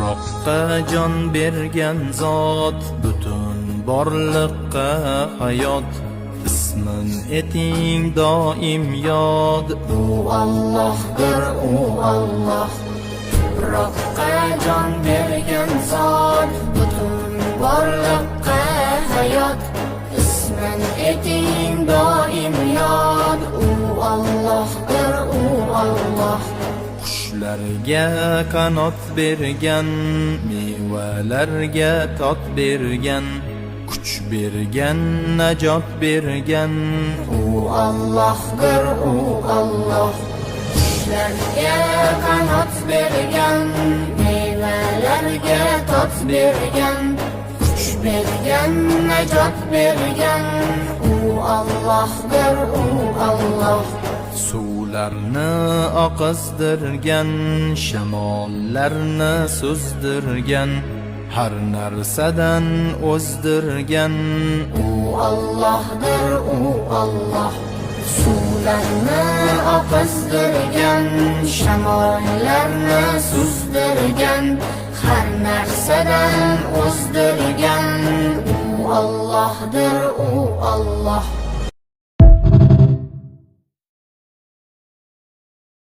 tuproqqa jon bergan zot, butun borliqqa hayot. Ismin eting doim yod, u Allohdir, u Alloh. Tuproqqa jon bergan zot, butun borliqqa hayot. Ismin eting doim yod, u Allohdir, u Alloh. Qushlarga qanot bergan, mevalarga tot bergan, kuch bergan, najot bergan, u Allohdir, u Alloh. Qushlarga qanot bergan, mevalarga tot bergan, kuch bergan, najot bergan, u Allohdir, u Alloh. Suvlarni oqizdirgan, shamollarni suzdirgan, har narsadan o'zdirgan, u Allohdir, u Alloh. Suvlarni oqizdirgan, shamollarni suzdirgan, har narsadan o'zdirgan, u Allohdir, u Alloh.